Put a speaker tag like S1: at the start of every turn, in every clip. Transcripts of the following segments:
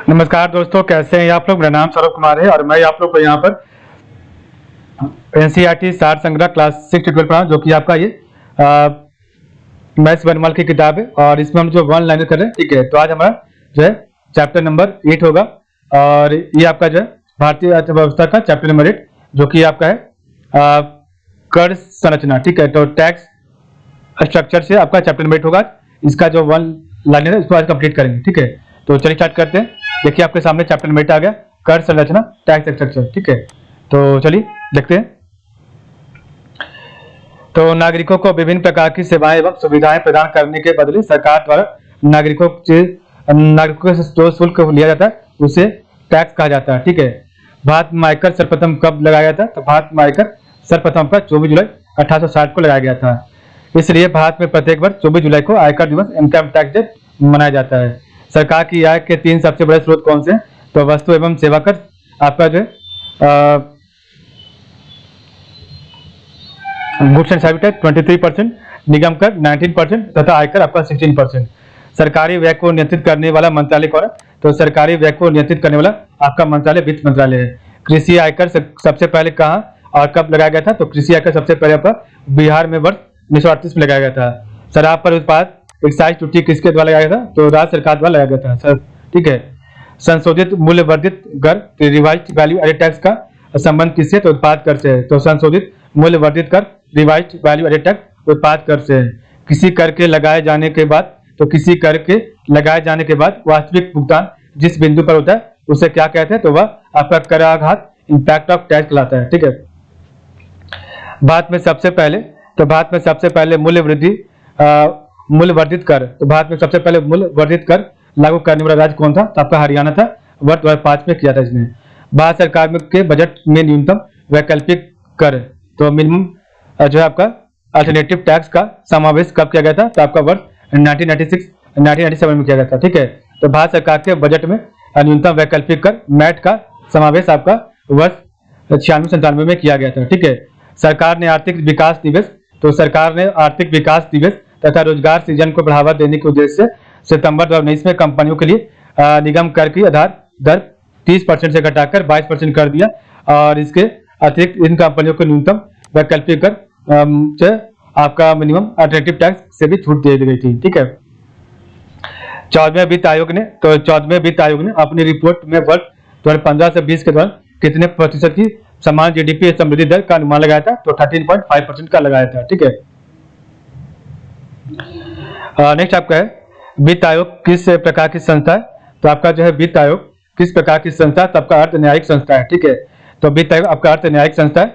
S1: नमस्कार दोस्तों, कैसे हैं आप लोग। मेरा नाम सौरभ कुमार है और मैं आप लोग को यहाँ पर एनसीईआरटी सार संग्रह क्लास 6 ट्वेल्व पढ़ा, जो कि आपका ये मैथ्स वर्णमाला की किताब है और इसमें हम जो वन लाइनर कर रहे हैं। ठीक है, तो आज हमारा जो है चैप्टर नंबर 8 होगा और ये आपका जो है भारतीय अर्थव्यवस्था का चैप्टर नंबर 8, जो कि आपका है कर संरचना। ठीक है, तो टैक्स स्ट्रक्चर से आपका चैप्टर नंबर 8 होगा। इसका जो वन लाइनर है इसको आज कंप्लीट करेंगे। ठीक है, तो चलिए स्टार्ट करते हैं। देखिए आपके सामने चैप्टर नंबर 8 आ गया, कर संरचना टैक्स स्ट्रक्चर। ठीक है, तो चलिए देखते हैं। तो नागरिकों को विभिन्न प्रकार की सेवाएं एवं सुविधाएं प्रदान करने के बदले सरकार द्वारा नागरिकों से जो शुल्क लिया जाता है उसे टैक्स कहा जाता है। ठीक है, भारत में आयकर सर्वप्रथम कब लगाया गया था? तो भारत में आयकर सर्वप्रथम का 24 जुलाई 1860 को लगाया गया था। इसलिए भारत में प्रत्येक वर्ष 24 जुलाई को आयकर दिवस इनकम टैक्स डे मनाया जाता है। सरकार की आय के 3 सबसे बड़े स्रोत कौन से हैं? तो वस्तु एवं सेवा कर आपका जो है गुड्स एंड सर्विस टैक्स 23%, निगम कर 19% तथा आयकर आपका 16%। सरकारी व्यय को नियंत्रित करने वाला मंत्रालय कौन है? तो सरकारी व्यय को नियंत्रित करने वाला आपका मंत्रालय वित्त मंत्रालय है। कृषि आयकर सबसे पहले कहाँ और कब लगाया गया था? तो कृषि आयकर सबसे पहले आपका बिहार में वर्ष 1938 में लगाया गया था। शराब पर उत्पाद एक्साइज ड्यूटी किसके द्वारा लगाया गया था? तो राज्य सरकार द्वारा लगाया गया था। ठीक है, संशोधित मूल्य वर्धित कर रिवाइज्ड वैल्यू एडेड टैक्स का संबंध किससे? तो उत्पाद कर से है। तो संशोधित मूल्य वर्धित कर रिवाइज्ड वैल्यू एडेड टैक्स उत्पाद कर से है। किसी कर के लगाए जाने के बाद वास्तविक भुगतान जिस बिंदु पर होता है उसे क्या कहते हैं? तो वह आपका कराघात इंपैक्ट ऑफ टैक्स कहलाता है। ठीक है, भारत में सबसे पहले मूल्य वर्धित कर लागू करने वाला राज्य कौन था? तो आपका हरियाणा था। वर्ष 2005 में किया था इसने। भारत सरकार के बजट में न्यूनतम वैकल्पिक कर, तो मिनिमम जो है आपका अल्टरनेटिव टैक्स का समावेश कब किया गया था? तो आपका वर्ष 1997 में किया गया था। ठीक है, तो भारत सरकार के बजट में न्यूनतम वैकल्पिक कर मैट का समावेश आपका वर्ष 96-97 में किया गया था। ठीक है, सरकार ने आर्थिक विकास दिवस तथा रोजगार सृजन को बढ़ावा देने के उद्देश्य से सितंबर 2019 में कंपनियों के लिए निगम कर की आधार दर 30% से घटाकर 22% कर दिया और इसके अतिरिक्त इन कंपनियों को न्यूनतम वैकल्पिक कर से आपका मिनिमम अल्टरनेटिव टैक्स से भी छूट दे दी गई थी। ठीक है, 14वें वित्त आयोग ने अपनी रिपोर्ट में वर्ष 2015 से 20 के दौरान कितने प्रतिशत की समान जीडीपी समृद्धि दर का अनुमान लगाया था? तो 13.5% का लगाया था। ठीक है, नेक्स्ट आपका है वित्त आयोग किस प्रकार की संस्था है? तो आपका जो है वित्त आयोग किस प्रकार की संस्था है? तो आपका अर्थ न्यायिक संस्था है। ठीक है, तो वित्त आयोग आपका अर्थ न्यायिक संस्था है।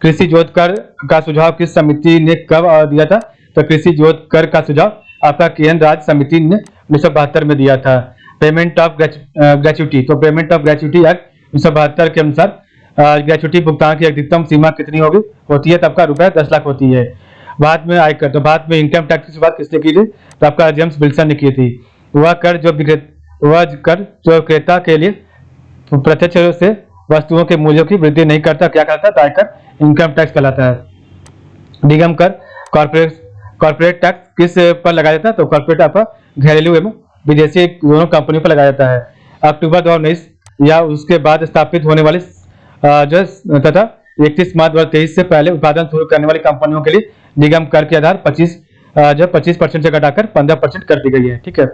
S1: कृषि जोत कर का सुझाव किस समिति ने कब दिया था? तो कृषि जोत कर का सुझाव आपका केंद्र राज्य समिति ने 1972 में दिया था। पेमेंट ऑफ ग्रेच्युटी, तो पेमेंट ऑफ ग्रेच्युटी एक्ट 1972 के अनुसार ग्रेच्युटी भुगतान की अधिकतम सीमा कितनी होती है? तो आपका ₹10 लाख होती है। भारत में आयकर, तो भारत में इनकम टैक्स की शुरुआत किसने की थी? तो आपका जेम्स विल्सन ने की थी। वह कर जो क्रेता के लिए प्रत्यक्ष से वस्तुओं के मूल्यों की वृद्धि नहीं करता, क्या कहलाता है? तो आयकर इनकम टैक्स कहलाता है। निगम कर कॉर्पोरेट टैक्स किस पर लगाया जाता है? तो कॉर्पोरेट आपका घरेलू एवं विदेशी दोनों कंपनियों पर लगाया जाता है। अक्टूबर 2019 या उसके बाद स्थापित होने वाली तथा 31 मार्च 2023 से पहले उत्पादन शुरू करने वाली कंपनियों के लिए निगम कर के आधार 25% से घटाकर 15% कर दी गई है। ठीक है,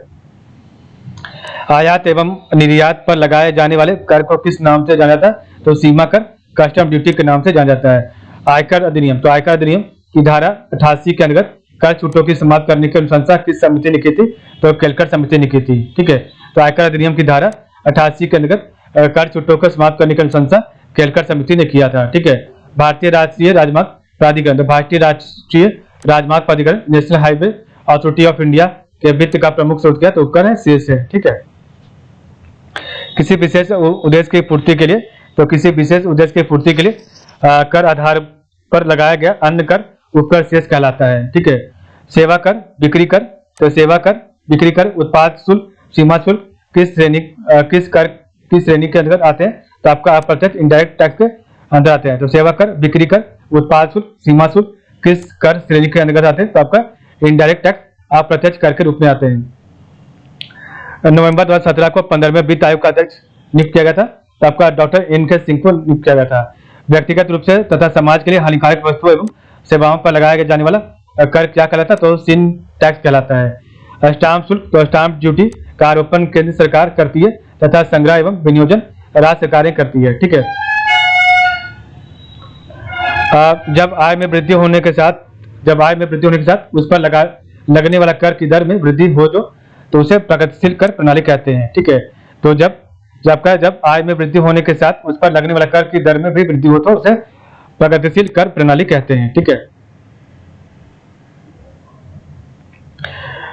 S1: आयात एवं निर्यात पर लगाए जाने वाले कर को किस नाम से जाना जाता है? तो सीमा कर, कस्टम ड्यूटी के नाम से जाना जाता है। आयकर अधिनियम, तो आयकर अधिनियम की धारा 88 के अंतर्गत कर छूटों की समाप्त करने की अनुशंसा किस समिति ने की थी? तो केलकर समिति ने की थी। ठीक है, तो आयकर अधिनियम की धारा 88 के अंतर्गत कर छूटों को समाप्त करने की अनुशंसा केलकर समिति ने किया था। ठीक है, भारतीय राष्ट्रीय राजमार्ग प्राधिकरण, तो भारतीय राष्ट्रीय राजमार्ग प्राधिकरण national highway authority of India के वित्त का प्रमुख स्रोत क्या? तो उपकर है शेष है। ठीक है, किसी विशेष उद्देश्य की पूर्ति के लिए, कर आधार पर लगाया गया अन्य कर उपकर शेष कहलाता है। ठीक है, सेवा कर, बिक्री कर, तो सेवा कर, बिक्री कर, उत्पाद शुल्क, सीमा शुल्क किस श्रेणी के अंतर्गत आते हैं? तो आपका अप्रत्यक्ष इनडायरेक्ट टैक्स के अंदर आते हैं। तो सेवा कर, बिक्री कर, उत्पाद शुल्क, सीमा शुल्क किस कर श्रेणी के अंतर्गत आते हैं? तो आपका इनडायरेक्ट टैक्स अप्रत्यक्ष कर के रूप में आते हैं। नवंबर 2017 को 15वें वित्त आयोग का अध्यक्ष नियुक्त किया गया था। तो आपका डॉक्टर एन.के. सिंह को नियुक्त किया गया था। व्यक्तिगत रूप से तथा समाज के लिए हानिकारक वस्तुओं एवं सेवाओं पर लगाया जाने वाला कर क्या कहलाता है? तो sin टैक्स कहलाता है। स्टाम्प शुल्क, तो स्टाम्प ड्यूटी का आरोपण केंद्र सरकार करती है तथा संग्रह एवं विनियोजन राज्य सरकारें करती है। ठीक है। जब आय में वृद्धि होने के साथ उस पर लगने वाला कर की दर में वृद्धि हो तो उसे प्रगतिशील कर प्रणाली कहते हैं। ठीक है। तो जब आय में वृद्धि होने के साथ उस पर लगने वाला कर की दर में भी वृद्धि हो तो उसे प्रगतिशील कर प्रणाली कहते हैं। ठीक है।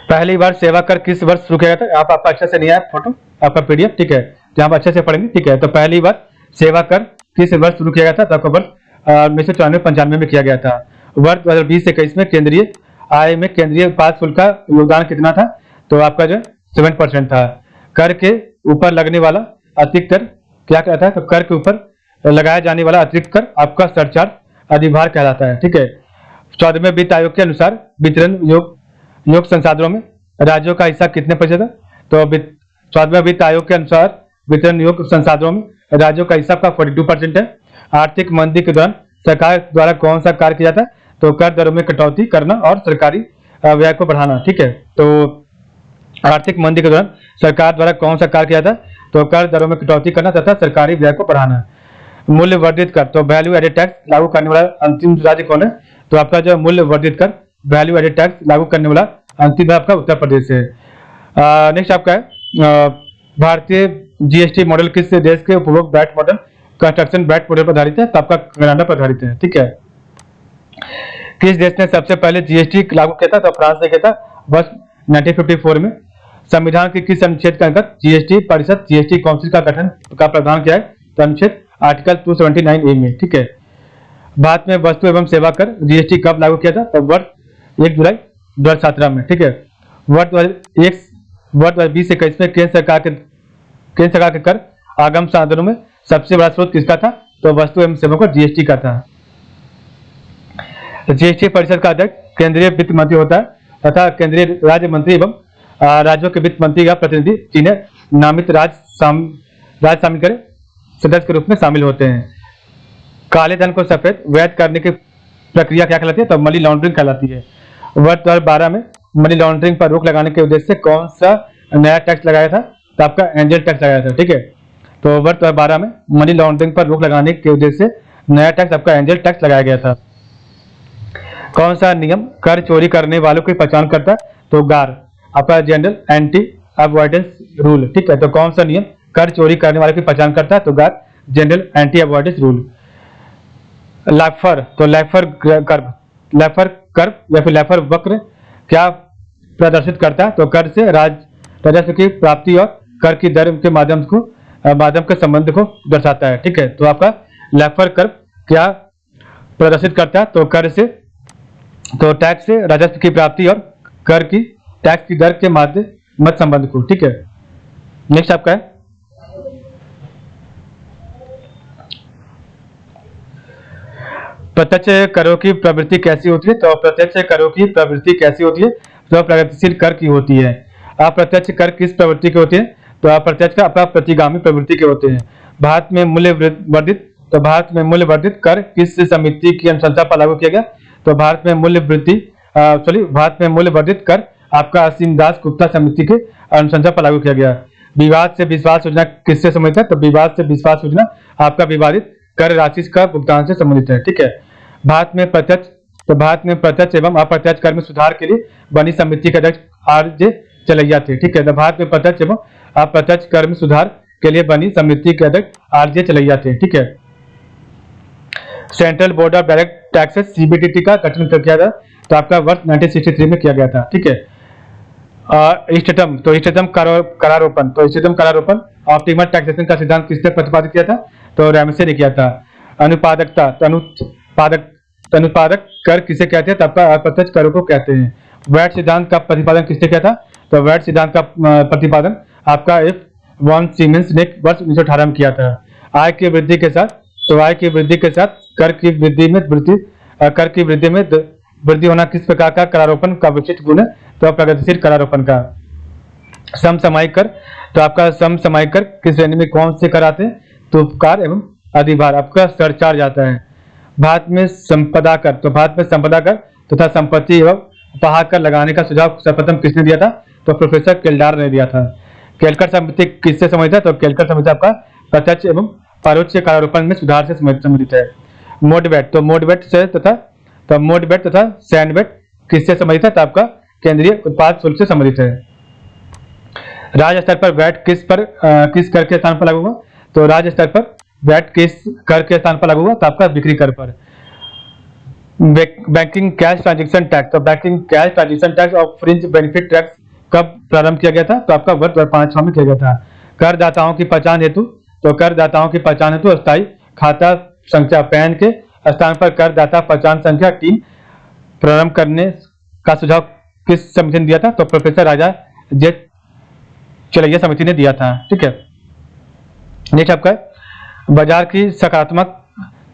S1: पहली बार सेवा कर किस वर्ष शुरू किया गया था? आपका अच्छे से नहीं आया फोटो, आपका पीडीएफ। ठीक है, तो आप अच्छे से पढ़ेंगे। ठीक है। तो पहली बार सेवा कर किस वर्ष शुरू किया गया था? तो आपका वर्ष 1994-95 में किया गया था। वर्ष 2020-21 में केंद्रीय आय में केंद्रीय उत्पाद शुल्क का योगदान कितना था? तो आपका जो 7% था। कर के ऊपर लगने वाला अतिरिक्त कर क्या कहता है? तो कर के ऊपर लगाया जाने वाला अतिरिक्त कर आपका सरचार्ज अधिभार कहलाता है। ठीक है। 14वें वित्त आयोग के अनुसार वितरण योग संसाधनों में राज्यों का हिस्सा कितने प्रतिशत है? तो 14वें वित्त आयोग के अनुसार वितरण योग संसाधनों में राज्यों का हिस्सा का 42% है। आर्थिक मंदी के दौरान सरकार द्वारा कौन सा कार्य किया जाता है? तो कर दरों में कटौती करना और सरकारी व्यय को बढ़ाना। ठीक है। तो आर्थिक मंदी के दौरान सरकार द्वारा कौन सा कार्य किया जाता है? तो कर दरों में कटौती करना तथा सरकारी व्यय को बढ़ाना। मूल्य वर्धित कर, तो वैल्यू एडेड टैक्स लागू करने वाला अंतिम राज्य कौन है? तो आपका जो मूल्य वर्धित कर वैल्यू एडेड टैक्स लागू करने वाला अंतिम है आपका उत्तर प्रदेश है। नेक्स्ट आपका है भारतीय जीएसटी मॉडल किस देश के उपभोग VAT model construction VAT model पर आधारित है? तो आपका कनाडा पर आधारित है। ठीक है। किस देश ने सबसे पहले जीएसटी लागू किया था? तो फ्रांस ने किया था वर्ष 1954 में। संविधान के किस अनुच्छेद के अंतर्गत जीएसटी परिषद जीएसटी काउंसिल का गठन का प्रावधान किया है? तो अनुच्छेद आर्टिकल 279A में। ठीक है। भारत में वस्तु एवं सेवा कर जीएसटी कब लागू किया था? तो वर्ष 1 जुलाई 2017 में। ठीक है। वर्ष 2020-21 में केंद्र सरकार के कर आगम साधनों में सबसे बड़ा स्रोत किसका था? तो वस्तु एवं सेवा कर जीएसटी का था। जीएसटी परिषद का अध्यक्ष केंद्रीय वित्त मंत्री होता है तथा केंद्रीय राज्य मंत्री एवं राज्यों के वित्त मंत्री का प्रतिनिधि जिन्हें नामित राज्य शामिल करे सदस्य के रूप में शामिल होते हैं। काले धन को सफेद वैध करने की प्रक्रिया क्या कहलाती है? तो मनी लॉन्ड्रिंग कहलाती है। वर्ष 2012 में मनी लॉन्ड्रिंग पर रोक लगाने के उद्देश्य से कौन सा नया टैक्स लगाया था? तो आपका एंजल टैक्स लगाया था। ठीक है। तो वर्ष 2012 में मनी लॉन्ड्रिंग पर रोक लगाने के उद्देश्य से नया टैक्स आपका एंजल टैक्स लगाया गया था। कौन सा नियम कर चोरी करने वालों की पहचान करता है? तो गार आपका जनरल एंटी अवॉइडेंस रूल। ठीक है। तो कौन सा नियम कर चोरी करने वालों की पहचान करता है? तो गार जनरल एंटी अवॉइडेंस रूल। लैफर, तो लैफर कर्व या फिर लैफर वक्र क्या प्रदर्शित करता है? तो कर से राजस्व की प्राप्ति और कर की दर के माध्यम के संबंध को दर्शाता है। ठीक है। तो आपका लैफर कर्व क्या प्रदर्शित करता है? तो कर से तो टैक्स से राजस्व की प्राप्ति और कर की टैक्स की दर के मध्य संबंध को। ठीक है। नेक्स्ट आपका है प्रत्यक्ष करों की प्रवृत्ति कैसी होती है? तो प्रत्यक्ष करों की प्रवृत्ति कैसी होती है? तो प्रगतिशील कर की होती है। अप्रत्यक्ष कर किस प्रवृत्ति के होते हैं? तो अप्रत्यक्ष का आपका प्रतिगामी प्रवृत्ति के होते हैं। भारत में मूल्य वर्धित कर किस समिति की अनुशंसा पर लागू किया गया? तो भारत में मूल्य वर्धित कर आपका असीम दास गुप्ता समिति के अनुशंसा पर लागू किया गया। विवाद से विश्वास योजना किससे संबंधित है? तो विवाद से विश्वास योजना आपका विवादित कर राशि का भुगतान से संबंधित है। ठीक है। भारत में प्रत्यक्ष एवं अप्रत्यक्ष कर में सुधार के लिए बनी समिति के अध्यक्ष आर.जे. चलैया थे। ठीक है। तो भारत में प्रत्यक्ष एवं अप्रत्यक्ष कर में सुधार के लिए बनी समिति के अध्यक्ष आर.जे. चलैया थे। ठीक है। Central board of direct taxes CBDT का गठन किया था? तो आपका वर्ष 1963 में किया गया था। ठीक है। इष्टतम करारोपण ऑप्टिमल टैक्सेशन का सिद्धांत किसने प्रतिपादित किया था? तो रैमसे ने किया था। अनुपादकता, अनुपादक कर किसे कहते हैं? तब का अप्रत्यक्ष करों को कहते हैं। वैट सिद्धांत का प्रतिपादन किसने किया था? तो वैट सिद्धांत का प्रतिपादन आपका एफ वॉन सीमेंस ने वर्ष 1918 में किया था। आय की वृद्धि के साथ कर की वृद्धि में वृद्धि होना किस प्रकार का करारोपण का विशिष्ट गुण है? तो प्रगतिशील करारोपण का। समसामयिक कर, तो आपका समसामयिक कर किस श्रेणी में कौन से कर आते हैं? तो उपकार एवं अधिभार, आपका सरचार्ज आता है। भारत में संपदा कर, तो भारत में संपदा कर तथा संपत्ति एवं उपहार कर लगाने का सुझाव सर्वप्रथम किसने दिया था? तो प्रोफेसर केल्डार ने दिया था। केलकर समिति किससे संबंधित है? तो केलकर समिति आपका प्रत्यक्ष एवं परोक्ष करारोपण में सुधार से संबंधित है। मोडवेट, तो मोडवेट से तथा सैंडवेट किससे संबंधित है? तो आपका केंद्रीय उत्पाद शुल्क से संबंधित है। राज्य स्तर पर वैट किस कर के स्थान पर लागू होगा? तो राज्य स्तर पर वैट किस कर के स्थान पर लागू होगा? तो आपका बिक्री कर पर। बैंकिंग कैश ट्रांजेक्शन टैक्स, तो बैंकिंग कैश ट्रांजेक्शन टैक्स और फ्रिंज बेनिफिट टैक्स कब प्रारंभ किया गया था? तो आपका वर्ष 2005 में किया गया था। करदाताओं की पहचान हेतु, तो करदाताओं की पहचान हेतु अस्थायी खाता संख्या पैन के स्थान पर करदाता पहचान संख्या 3 प्रारंभ करने का सुझाव किस समिति ने दिया था? तो प्रोफेसर राजा जे चलैया समिति ने दिया था। ठीक है, नेक्स्ट आपका बाजार की सकारात्मक,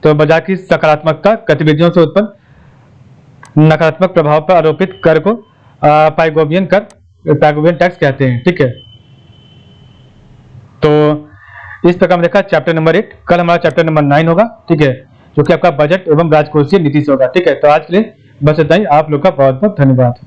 S1: तो बाजार की सकारात्मकता गतिविधियों से उत्पन्न नकारात्मक प्रभाव पर आरोपित कर को पाइगोबियन टैक्स कहते हैं। ठीक है, तो इस प्रकार में देखा चैप्टर नंबर 8। कल हमारा चैप्टर नंबर 9 होगा। ठीक है, जो कि आपका बजट एवं राजकोषीय नीति से होगा। ठीक है, तो आज के लिए बस इतना ही। आप लोग का बहुत बहुत धन्यवाद।